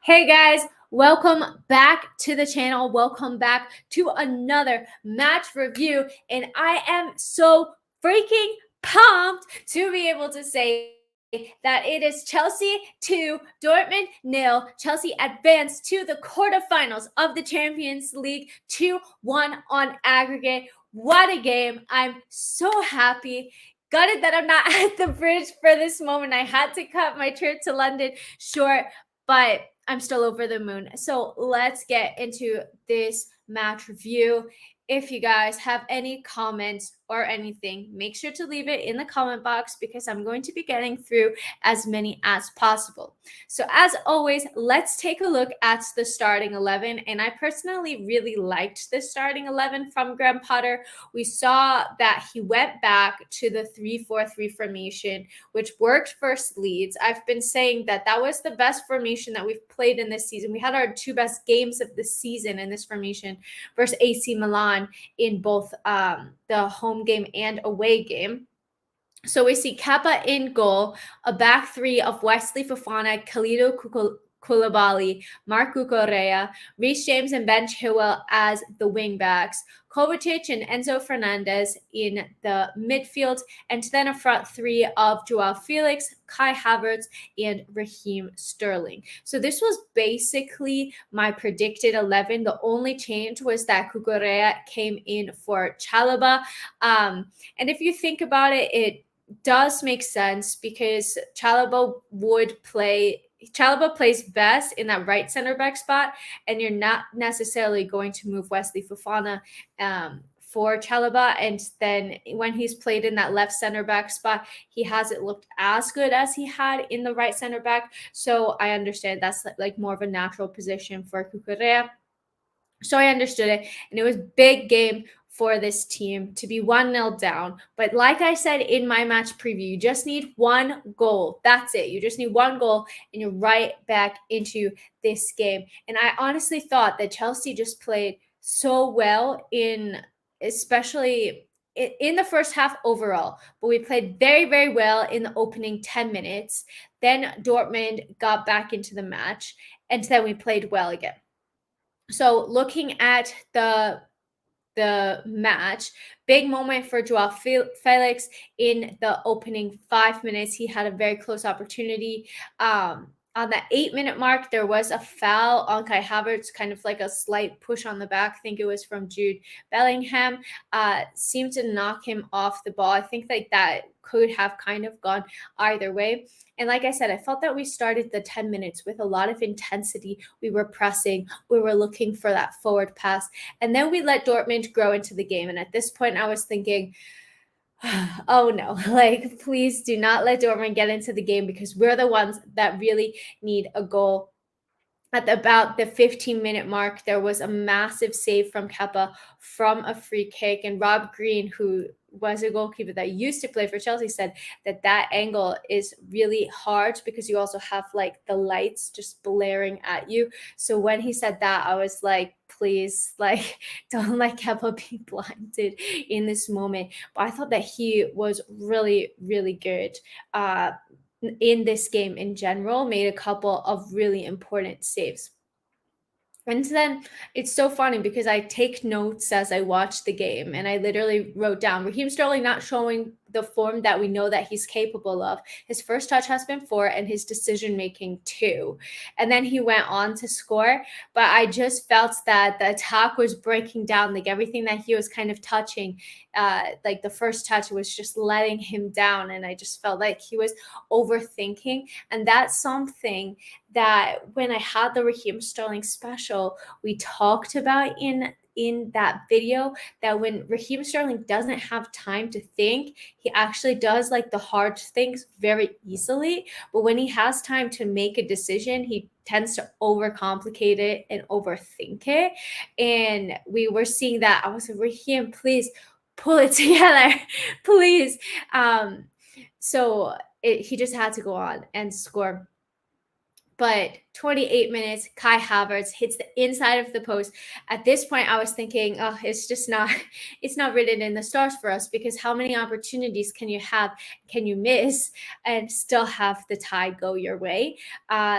Hey guys, welcome back to the channel. Welcome back to another match review. And I am so freaking pumped to be able to say that it is Chelsea 2, Dortmund 0. Chelsea advanced to the quarterfinals of the Champions League 2-1 on aggregate. What a game. I'm so happy. Gutted that I'm not at the bridge for this moment. I had to cut my trip to London short, but I'm still over the moon. So let's get into this match review. If you guys have any comments or anything, make sure to leave it in the comment box because I'm going to be getting through as many as possible. So as always, let's take a look at the starting 11. And I personally really liked the starting 11 from Graham Potter. We saw that he went back to the 3-4-3 formation, which worked versus Leeds. I've been saying that that was the best formation that we've played in this season. We had our two best games of the season in this formation versus AC Milan in both the home game and away game. So we see Kepa in goal, a back three of Wesley Fofana, Kalidou Koulibaly, Marc Cucurella, Reece James and Ben Chilwell as the wingbacks, Kovacic and Enzo Fernandez in the midfield, and then a front three of Joao Felix, Kai Havertz, and Raheem Sterling. So this was basically my predicted 11. The only change was that Cucurella came in for Chalobah. And if you think about it, it does make sense because Chalobah plays best in that right center back spot, and you're not necessarily going to move Wesley Fofana for Chalobah. And then when he's played in that left center back spot, he hasn't looked as good as he had in the right center back. So I understand that's like more of a natural position for Cucurella. So I understood it, and it was big game for this team to be 1-0 down. But like I said in my match preview, you just need one goal. That's it. You just need one goal, and you're right back into this game. And I honestly thought that Chelsea just played so well especially in the first half overall. But we played very, very well in the opening 10 minutes. Then Dortmund got back into the match, and then we played well again. So looking at the match, big moment for Joao Felix in the opening 5 minutes. He had a very close opportunity. On the 8-minute mark, there was a foul on Kai Havertz, kind of like a slight push on the back. I think it was from Jude Bellingham. Seemed to knock him off the ball. I think like that could have kind of gone either way. And like I said, I felt that we started the 10 minutes with a lot of intensity. We were pressing. We were looking for that forward pass. And then we let Dortmund grow into the game. And at this point, I was thinking, oh no, like please do not let Dortmund get into the game because we're the ones that really need a goal. At about the 15-minute mark, there was a massive save from Kepa from a free kick. And Rob Green, who was a goalkeeper that used to play for Chelsea, said that that angle is really hard because you also have like the lights just blaring at you. So when he said that, I was like, please, like, don't let Kepa be blinded in this moment. But I thought that he was really, really good. In this game in general, made a couple of really important saves. And then it's so funny because I take notes as I watch the game, and I literally wrote down Raheem Sterling not showing the form that we know that he's capable of. His first touch has been 4 and his decision making 2. And then he went on to score, but I just felt that the attack was breaking down, like everything that he was kind of touching, like the first touch was just letting him down, and I just felt like he was overthinking. And that's something that when I had the Raheem Sterling special, we talked about in that video, that when Raheem Sterling doesn't have time to think, he actually does like the hard things very easily. But when he has time to make a decision, he tends to overcomplicate it and overthink it. And we were seeing that. I was like, Raheem, please pull it together, please. So he just had to go on and score. But 28 minutes, Kai Havertz hits the inside of the post. At this point, I was thinking, oh, it's just not, it's not written in the stars for us, because how many opportunities can you have, can you miss, and still have the tie go your way?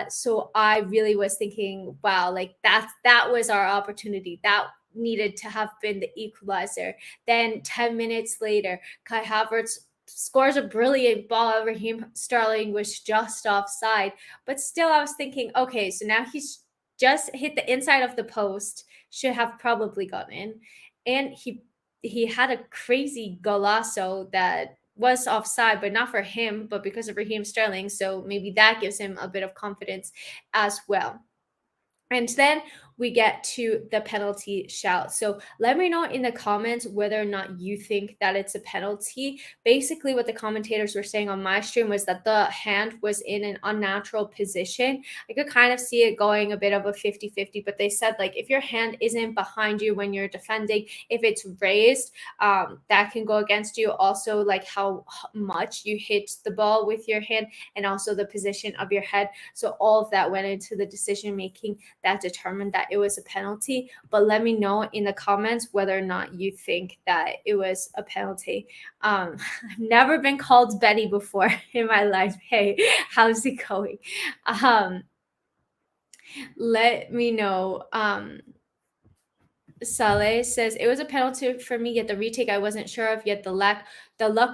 So I really was thinking, wow, like that was our opportunity. That needed to have been the equalizer. Then 10 minutes later, Kai Havertz scores a brilliant ball. Raheem Sterling was just offside. But still, I was thinking, okay, so now he's just hit the inside of the post, should have probably gone in. And he had a crazy golazo that was offside, but not for him, but because of Raheem Sterling. So maybe that gives him a bit of confidence as well. And then we get to the penalty shout. So let me know in the comments whether or not you think that it's a penalty. Basically, what the commentators were saying on my stream was that the hand was in an unnatural position. I could kind of see it going a bit of a 50-50, but they said, like, if your hand isn't behind you when you're defending, if it's raised, that can go against you. Also, like how much you hit the ball with your hand, and also the position of your head. So all of that went into the decision making that determined that it was a penalty. But let me know in the comments whether or not you think that it was a penalty. I've never been called Betty before in my life. Hey, how's it going? Let me know. Saleh says it was a penalty for me, yet the retake I wasn't sure of, yet the luck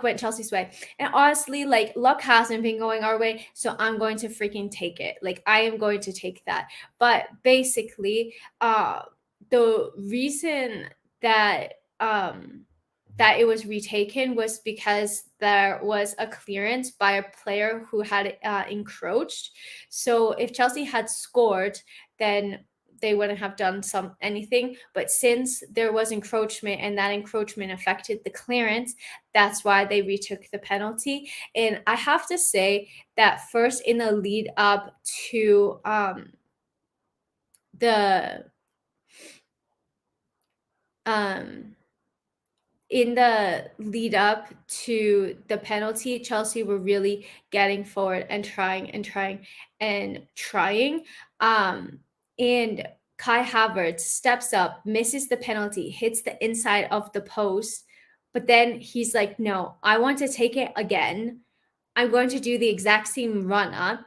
went Chelsea's way. And honestly, like, luck hasn't been going our way, so I'm going to freaking take it. Like, I am going to take that. But basically, the reason that that it was retaken was because there was a clearance by a player who had encroached. So if Chelsea had scored, then they wouldn't have done anything. But since there was encroachment and that encroachment affected the clearance, that's why they retook the penalty. And I have to say that first, in the lead up to in the lead up to the penalty, Chelsea were really getting forward and trying and trying and trying. And Kai Havertz steps up, misses the penalty, hits the inside of the post, but then he's like, no, I want to take it again. I'm going to do the exact same run up,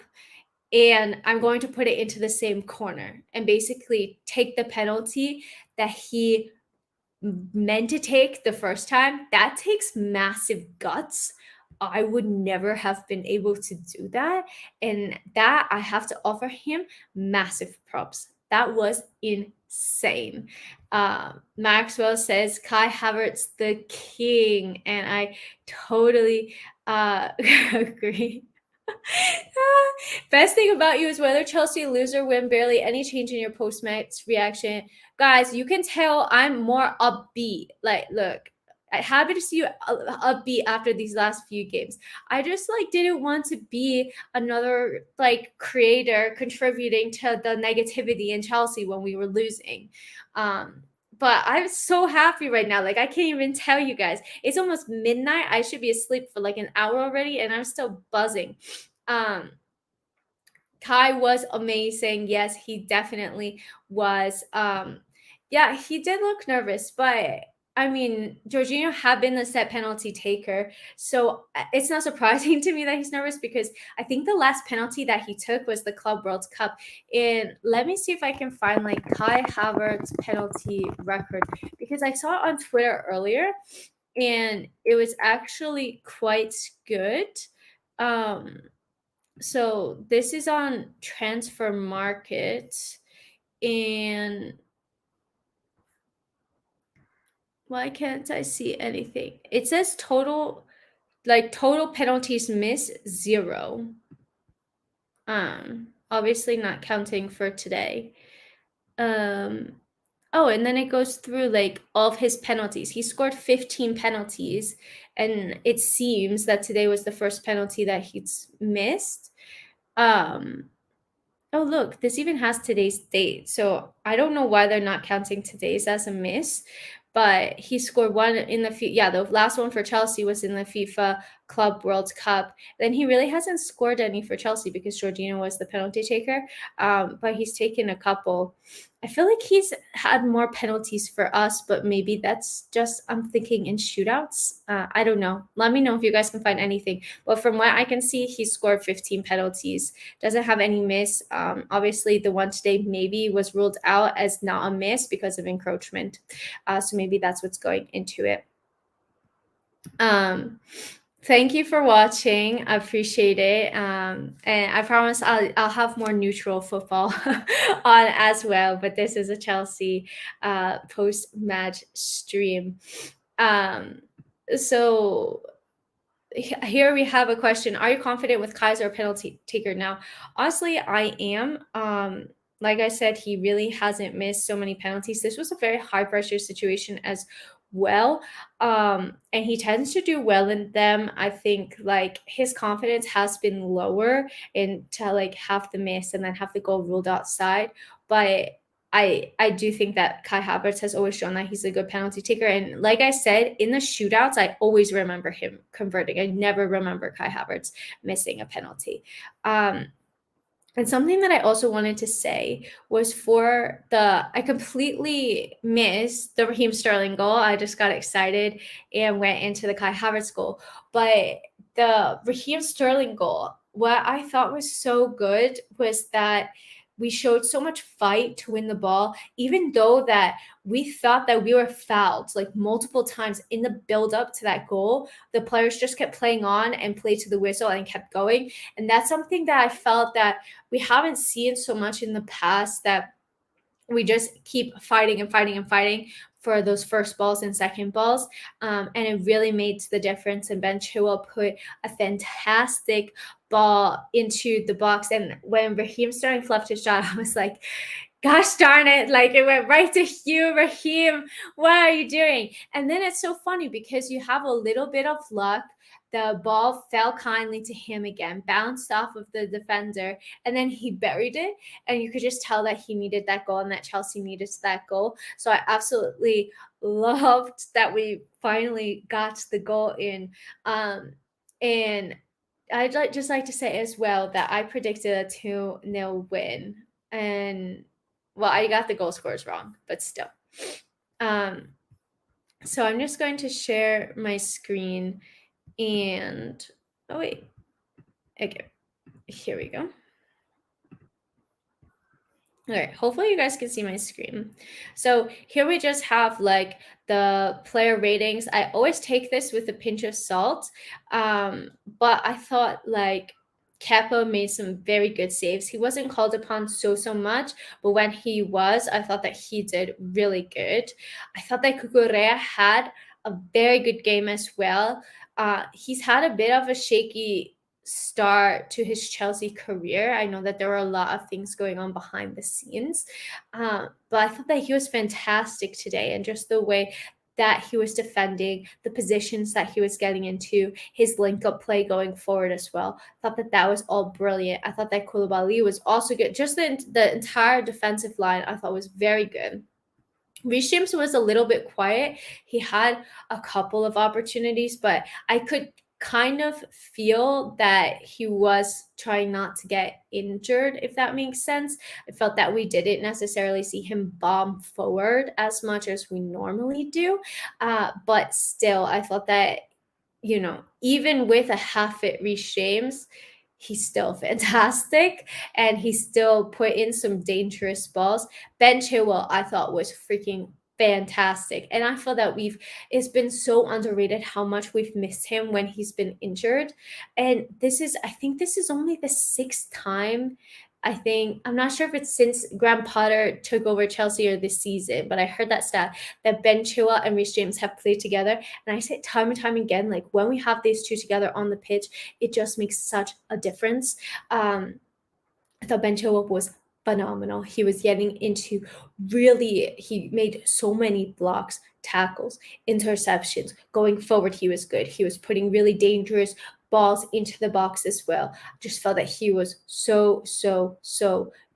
and I'm going to put it into the same corner and basically take the penalty that he meant to take the first time. That takes massive guts. I would never have been able to do that. And that, I have to offer him massive props. That was insane. Maxwell says Kai Havertz the king, and I totally agree. Best thing about you is whether Chelsea lose or win, barely any change in your post-match reaction. Guys, you can tell I'm more upbeat. Like, look, I'm happy to see you upbeat after these last few games. I just, like, didn't want to be another, like, creator contributing to the negativity in Chelsea when we were losing. But I'm so happy right now. Like, I can't even tell you guys. It's almost midnight. I should be asleep for like an hour already, and I'm still buzzing. Kai was amazing. Yes, he definitely was. Yeah, he did look nervous, but I mean, Jorginho had been the set penalty taker, so it's not surprising to me that he's nervous, because I think the last penalty that he took was the Club World Cup. And let me see if I can find like Kai Havertz penalty record, because I saw it on Twitter earlier, and it was actually quite good. So this is on Transfer Market, and why can't I see anything? It says total penalties miss 0. Obviously not counting for today. Oh, and then it goes through like all of his penalties. He scored 15 penalties, and it seems that today was the first penalty that he's missed. Oh, look, this even has today's date. So I don't know why they're not counting today's as a miss, but he scored one in the last one for Chelsea was in the FIFA Club World Cup. Then he really hasn't scored any for Chelsea because Jorginho was the penalty taker, but he's taken a couple. I feel like he's had more penalties for us, but maybe that's just, I'm thinking in shootouts. I don't know. Let me know if you guys can find anything. But from what I can see, he scored 15 penalties. Doesn't have any miss. Obviously, the one today maybe was ruled out as not a miss because of encroachment. So maybe that's what's going into it. Thank you for watching. I appreciate it. And I promise I'll have more neutral football on as well. But this is a Chelsea post-match stream. So here we have a question. Are you confident with Kaiser penalty taker now? Honestly, I am. Like I said, he really hasn't missed so many penalties. This was a very high pressure situation as well. And he tends to do well in them. I think like his confidence has been lower into like have the miss and then have the goal ruled outside. But I do think that Kai Havertz has always shown that he's a good penalty taker. And like I said, in the shootouts, I always remember him converting. I never remember Kai Havertz missing a penalty. And something that I also wanted to say was I completely missed the Raheem Sterling goal. I just got excited and went into the Kai Havertz goal. But the Raheem Sterling goal, what I thought was so good was that we showed so much fight to win the ball, even though that we thought that we were fouled like multiple times in the build up to that goal. The players just kept playing on and played to the whistle and kept going. And that's something that I felt that we haven't seen so much in the past, that we just keep fighting and fighting and fighting for those first balls and second balls. And it really made the difference. And Ben Chilwell put a fantastic ball into the box. And when Raheem Sterling fluffed his shot, I was like, gosh darn it, like it went right to you, Raheem. What are you doing? And then it's so funny because you have a little bit of luck. The ball fell kindly to him again, bounced off of the defender, and then he buried it. And you could just tell that he needed that goal and that Chelsea needed that goal. So I absolutely loved that we finally got the goal in. And I'd just like to say as well that I predicted a 2-0 win. And well, I got the goal scores wrong, but still. So I'm just going to share my screen and okay, here we go. All right, hopefully you guys can see my screen. So here we just have like the player ratings. I always take this with a pinch of salt, but I thought like Kepa made some very good saves. He wasn't called upon so much, but when he was, I thought that he did really good. I thought that Cucurella had a very good game as well. He's had a bit of a shaky start to his Chelsea career. I know that there were a lot of things going on behind the scenes, but I thought that he was fantastic today, and just the way that he was defending, the positions that he was getting into, his link-up play going forward as well. I thought that was all brilliant. I thought that Koulibaly was also good. Just the entire defensive line I thought was very good. Reece James was a little bit quiet. He had a couple of opportunities, but I could kind of feel that he was trying not to get injured, if that makes sense. I felt that we didn't necessarily see him bomb forward as much as we normally do. But still, I thought that, even with a half-fit Reece James, he's still fantastic, and he still put in some dangerous balls. Ben Chilwell, I thought, was freaking fantastic. And I feel that it's been so underrated how much we've missed him when he's been injured. And I think this is only the 6th time. I'm not sure if it's since Graham Potter took over Chelsea or this season, but I heard that stat that Ben Chilwell and Reece James have played together. And I say it time and time again, like when we have these two together on the pitch, it just makes such a difference. I thought Ben Chilwell was phenomenal. He was getting into he made so many blocks, tackles, interceptions. Going forward, he was good. He was putting really dangerous balls into the box as well. I just felt that he was so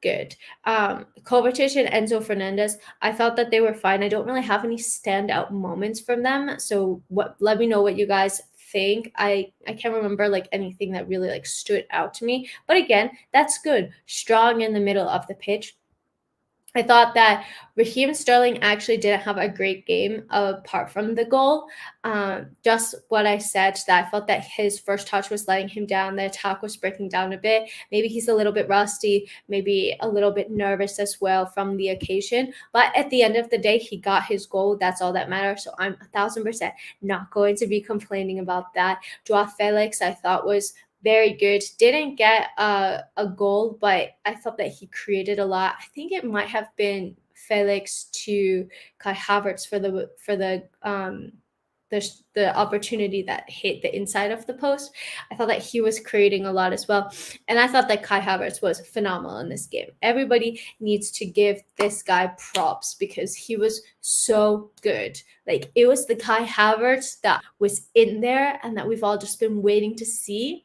good. Kovacic and Enzo Fernandez, I thought that they were fine. I don't really have any standout moments from them. So let me know what you guys think I can't remember like anything that really like stood out to me. But again, that's good. Strong in the middle of the pitch. I thought that Raheem Sterling actually didn't have a great game apart from the goal. Just what I said, that I felt that his first touch was letting him down. The attack was breaking down a bit. Maybe he's a little bit rusty, maybe a little bit nervous as well from the occasion. But at the end of the day, he got his goal. That's all that matters. So I'm 1,000% not going to be complaining about that. Joao Felix, I thought, was very good. Didn't get a goal, but I thought that he created a lot. I think it might have been Felix to Kai Havertz for the opportunity that hit the inside of the post. I thought that he was creating a lot as well. And I thought that Kai Havertz was phenomenal in this game. Everybody needs to give this guy props because he was so good. Like, it was the Kai Havertz that was in there and that we've all just been waiting to see.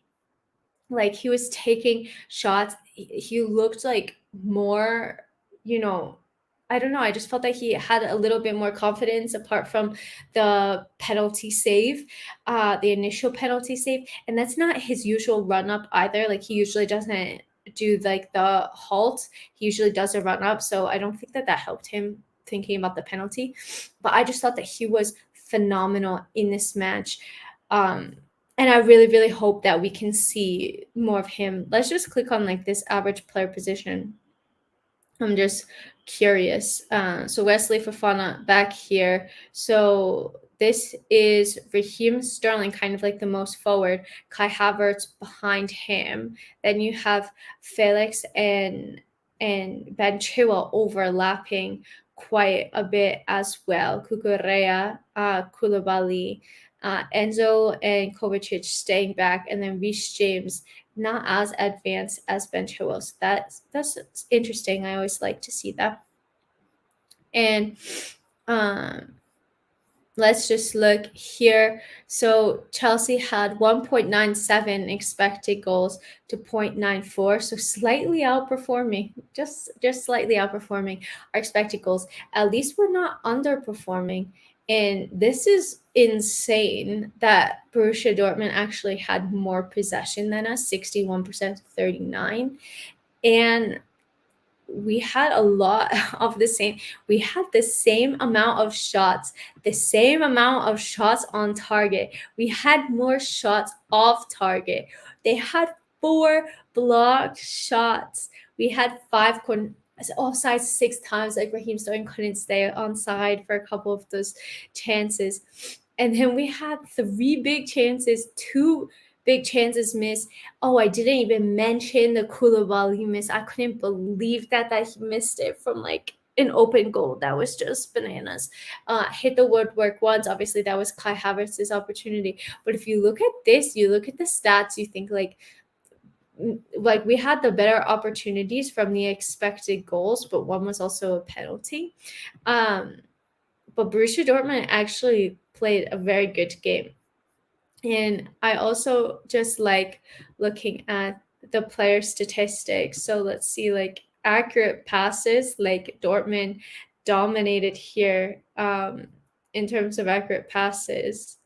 Like, he was taking shots. He looked like more, I don't know. I just felt that he had a little bit more confidence apart from the penalty save, the initial penalty save. And that's not his usual run up either. Like, he usually doesn't do like the halt. He usually does a run up. So I don't think that helped him thinking about the penalty. But I just thought that he was phenomenal in this match. And I really, really hope that we can see more of him. Let's just click on like this average player position. I'm just curious. So Wesley Fofana back here. So this is Raheem Sterling, kind of like the most forward. Kai Havertz behind him. Then you have Felix and Ben Chilwell overlapping quite a bit as well. Cucurella, Koulibaly, Enzo and Kovacic staying back, and then Reece James not as advanced as Ben Chilwell. So that's interesting. I always like to see that. And let's just look here. So Chelsea had 1.97 expected goals to 0.94, so slightly outperforming, just slightly outperforming our expected goals. At least we're not underperforming. And this is insane that Borussia Dortmund actually had more possession than us, 61% to 39. And we had a lot of the same. We had the same amount of shots, on target. We had more shots off target. They had 4 blocked shots. We had 5 offside 6 times. Like, Raheem Sterling couldn't stay onside for a couple of those chances. And then we had 3 big chances, 2 big chances missed. Oh, I didn't even mention the Koulibaly miss. I couldn't believe that he missed it from like an open goal. That was just bananas. Hit the woodwork once. Obviously, that was Kai Havertz's opportunity. But if you look at this, you look at the stats, you think like we had the better opportunities from the expected goals, but one was also a penalty. But Borussia Dortmund actually played a very good game. And I also just like looking at the player statistics. So let's see, like accurate passes, like Dortmund dominated here in terms of accurate passes.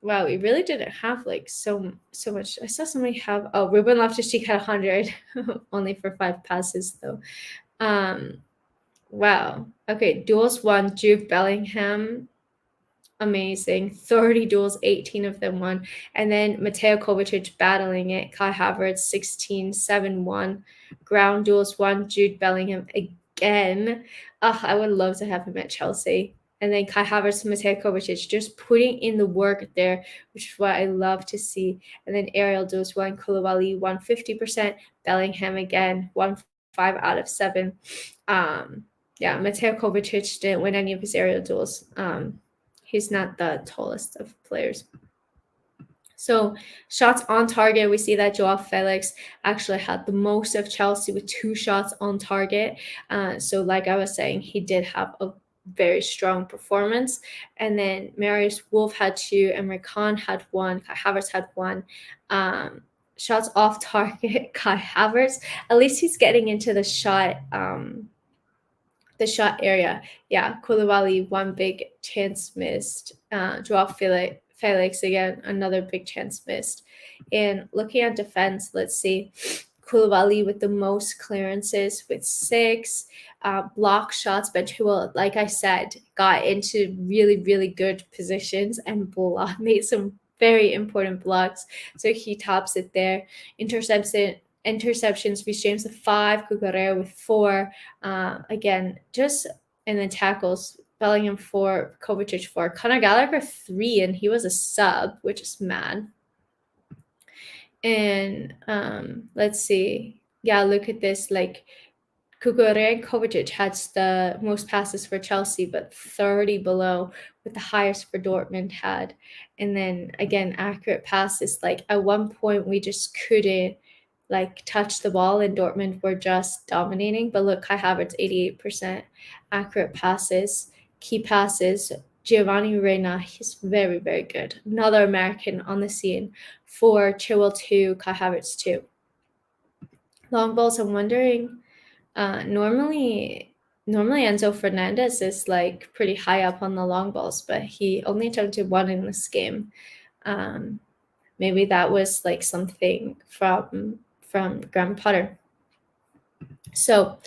Wow, we really didn't have like so much. I saw somebody have Ruben Loftus-Cheek had 100 only for 5 passes though. Wow. Okay, duels won. Jude Bellingham, amazing. 30 duels, 18 of them won. And then Mateo Kovacic battling it. Kai Havertz 16, 7-1. Ground duels won. Jude Bellingham again. I would love to have him at Chelsea. And then Kai Havertz and Mateo Kovacic just putting in the work there, which is what I love to see. And then aerial duels won. Koulibaly won 50%. Bellingham again won 5 out of 7. Yeah, Mateo Kovacic didn't win any of his aerial duels. He's not the tallest of players. So shots on target, we see that Joao Felix actually had the most of Chelsea with 2 shots on target. So like I was saying, he did have a very strong performance. And then Marius Wolf had 2, Emre Can had 1, Kai Havertz had 1. Shots off target, Kai Havertz, at least he's getting into the shot area. Yeah, Koulibaly, 1 big chance missed. Joao Felix again, another big chance missed. And looking at defense, let's see. Koulibaly with the most clearances with 6 block shots. Ben Chilwell, like I said, got into really, really good positions and made some very important blocks. So he tops it there. Interceptions, Reece James with 5, Cucurella with 4. Again, just and then tackles, Bellingham 4, Kovacic 4, Conor Gallagher 3, and he was a sub, which is mad. And let's see. Yeah, look at this. Like Cucurella and Kovacic had the most passes for Chelsea, but 30 below, with the highest for Dortmund had. And then again, accurate passes. Like at one point, we just couldn't like touch the ball, and Dortmund were just dominating. But look, Kai Havertz 88% accurate passes, key passes. Giovanni Reina, he's very, very good. Another American on the scene for Chilwell 2, Kai Havertz 2. Long balls, I'm wondering. Normally Enzo Fernandez is like pretty high up on the long balls, but he only attempted 1 in this game. Maybe that was like something from Graham Potter. So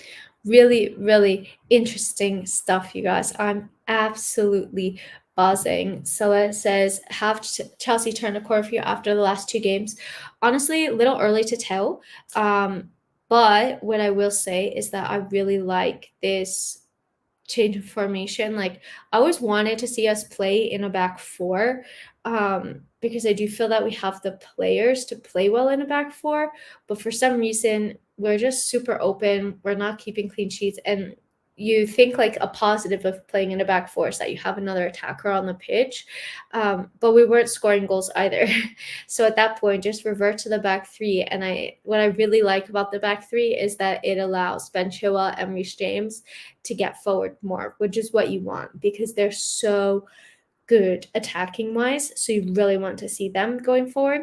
really, really interesting stuff, you guys. I'm absolutely buzzing. So it says, have Chelsea turned a corner for you after the last 2 games? Honestly, a little early to tell. But what I will say is that I really like this change of formation. Like I always wanted to see us play in a back 4, because I do feel that we have the players to play well in a back 4, but for some reason we're just super open. We're not keeping clean sheets, and you think like a positive of playing in a back 4 is that you have another attacker on the pitch, but we weren't scoring goals either. So at that point, just revert to the back 3. And what I really like about the back 3 is that it allows Ben Chilwell and Reece James to get forward more, which is what you want because they're so good attacking wise. So you really want to see them going forward.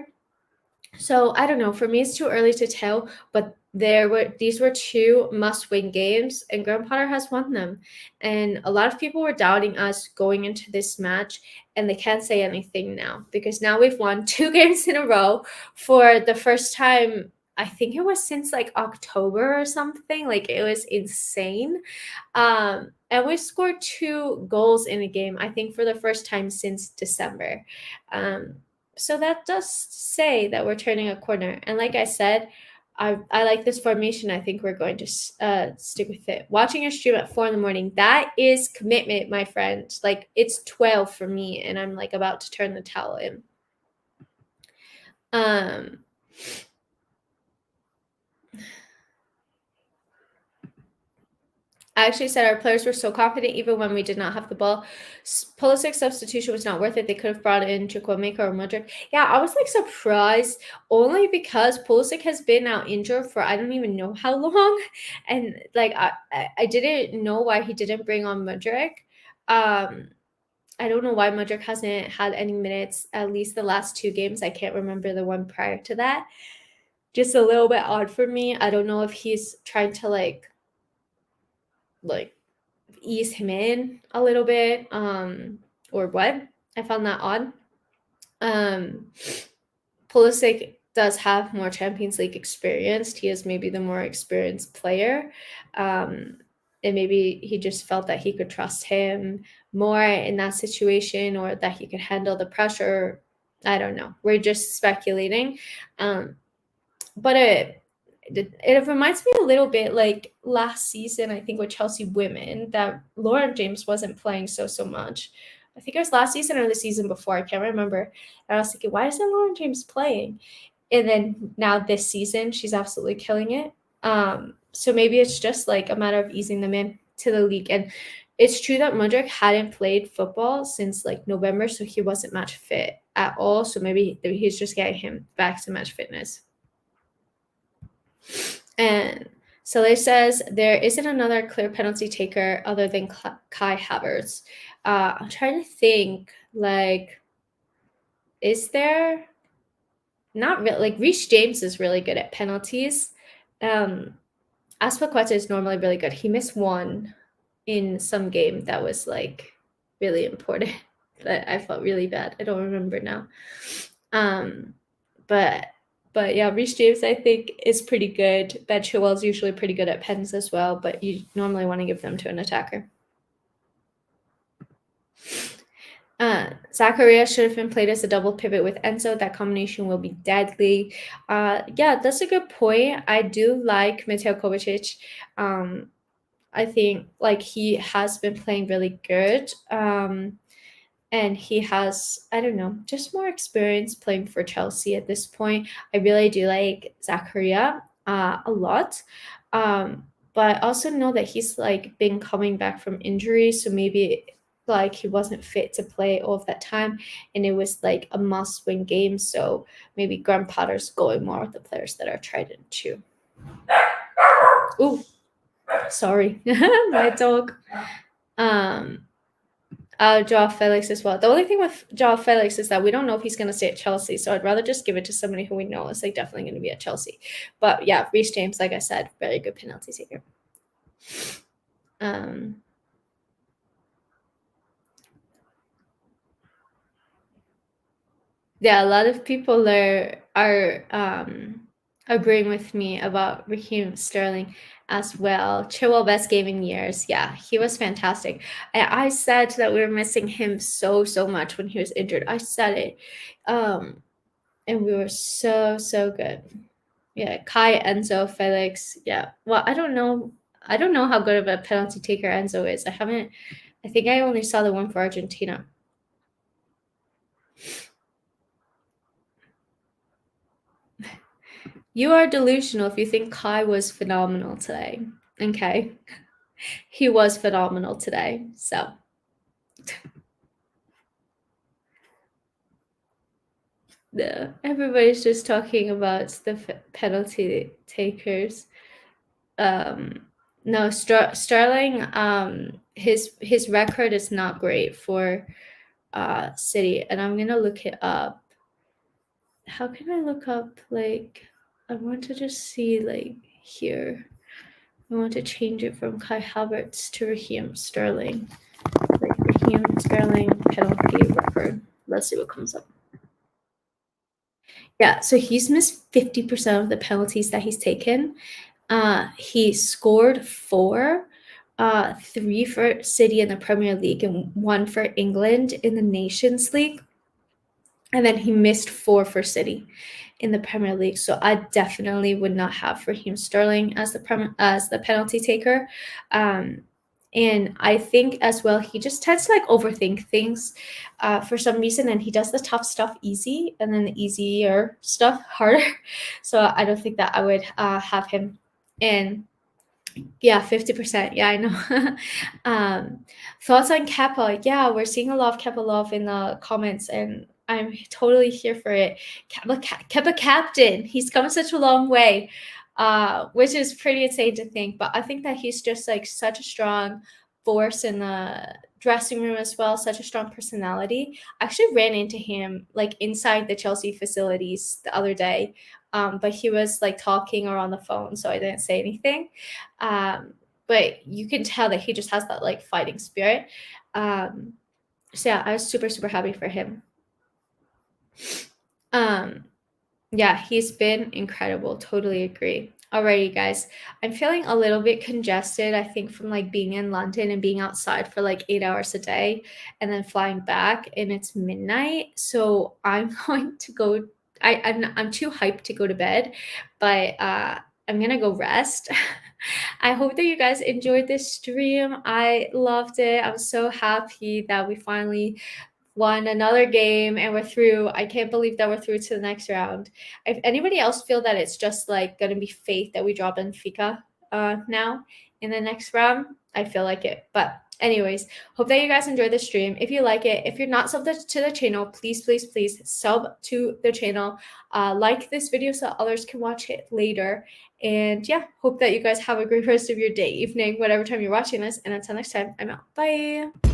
So I don't know. For me, it's too early to tell, but these were 2 must-win games, and Graham Potter has won them. And a lot of people were doubting us going into this match, and they can't say anything now because now we've won 2 games in a row for the first time. I think it was since like October or something. Like it was insane. And we scored 2 goals in a game, I think, for the first time since December. So that does say that we're turning a corner. And like I said, I like this formation. I think we're going to stick with it. Watching a stream at 4 in the morning, that is commitment, my friend. Like it's 12 for me, and I'm like about to turn the towel in. I actually said our players were so confident even when we did not have the ball. Pulisic's substitution was not worth it. They could have brought in Chukwuemeka or Mudryk. Yeah, I was like surprised only because Pulisic has been out injured for I don't even know how long. And like I didn't know why he didn't bring on Mudryk. I don't know why Mudryk hasn't had any minutes, at least the last 2 games. I can't remember the one prior to that. Just a little bit odd for me. I don't know if he's trying to like ease him in a little bit, or what. I found that odd. Pulisic does have more Champions League experience. He is maybe the more experienced player. And maybe he just felt that he could trust him more in that situation, or that he could handle the pressure. I don't know. We're just speculating. But it reminds me a little bit like last season, I think, with Chelsea women, that Lauren James wasn't playing so much. I think it was last season or the season before. I can't remember. And I was thinking, why isn't Lauren James playing? And then now this season, she's absolutely killing it. So maybe it's just like a matter of easing them in to the league. And it's true that Mudryk hadn't played football since like November, so he wasn't match fit at all. So maybe he's just getting him back to match fitness. And Soleil says there isn't another clear penalty taker other than Kai Havertz. I'm trying to think, like, is there? Not really. Like, Reece James is really good at penalties. Azpilicueta is normally really good. He missed 1 in some game that was like really important. I felt really bad. I don't remember now. But yeah, Reece James I think is pretty good. Ben Chilwell's usually pretty good at pens as well, but you normally want to give them to an attacker. Zakaria should have been played as a double pivot with Enzo. That combination will be deadly. Yeah, that's a good point. I do like Mateo Kovacic. I think like he has been playing really good. And he has, I don't know, just more experience playing for Chelsea at this point. I really do like Zakaria a lot. But I also know that he's like been coming back from injury, so maybe like he wasn't fit to play all of that time, and it was like a must-win game. So maybe Graham Potter's going more with the players that are tried and true. Ooh, sorry, my dog. Joao Felix as well. The only thing with Joao Felix is that we don't know if he's going to stay at Chelsea, so I'd rather just give it to somebody who we know is like definitely going to be at Chelsea. But yeah, Reece James, like I said, very good penalty taker. Yeah, a lot of people are agreeing with me about Raheem Sterling as well. Chilwell best game in years. Yeah, he was fantastic. I said that we were missing him so much when he was injured. I said it. And we were so good. Yeah, Kai, Enzo, Felix. Yeah. Well, I don't know how good of a penalty taker Enzo is. I think I only saw the one for Argentina. You are delusional if you think Kai was phenomenal today. Okay. He was phenomenal today. So everybody's just talking about the penalty takers. No, Sterling, his record is not great for City, and I'm gonna look it up. How can I look up, like, I want to just see, like, here. I want to change it from Kai Havertz to Raheem Sterling. Like, Raheem Sterling penalty record. Let's see what comes up. Yeah, so he's missed 50% of the penalties that he's taken. He scored 4, 3 for City in the Premier League and 1 for England in the Nations League. And then he missed 4 for City in the Premier League. So I definitely would not have Raheem Sterling as the penalty taker. And I think as well, he just tends to like overthink things for some reason, and he does the tough stuff easy, and then the easier stuff harder. So I don't think that I would have him in. Yeah, 50%. Yeah, I know. Thoughts on Kepa? Yeah, we're seeing a lot of Kepa love in the comments, and I'm totally here for it. Kepa captain. He's come such a long way, which is pretty insane to think. But I think that he's just like such a strong force in the dressing room as well, such a strong personality. I actually ran into him like inside the Chelsea facilities the other day, but he was like talking or on the phone, so I didn't say anything. But you can tell that he just has that like fighting spirit. So yeah, I was super happy for him. Yeah, he's been incredible. Totally agree. Alrighty, guys. I'm feeling a little bit congested, I think, from like being in London and being outside for like 8 hours a day and then flying back, and it's midnight. So I'm going to go. I'm too hyped to go to bed, but I'm gonna go rest. I hope that you guys enjoyed this stream. I loved it. I'm so happy that we finally won another game and we're through. I can't believe that we're through to the next round. If anybody else feel that it's just like gonna be fate that we drop Benfica now in the next round, I feel like it. But anyways, hope that you guys enjoyed the stream. If you like it, if you're not subbed to the channel, please sub to the channel. Like this video so others can watch it later. And yeah, hope that you guys have a great rest of your day, evening, whatever time you're watching this. And until next time, I'm out. Bye.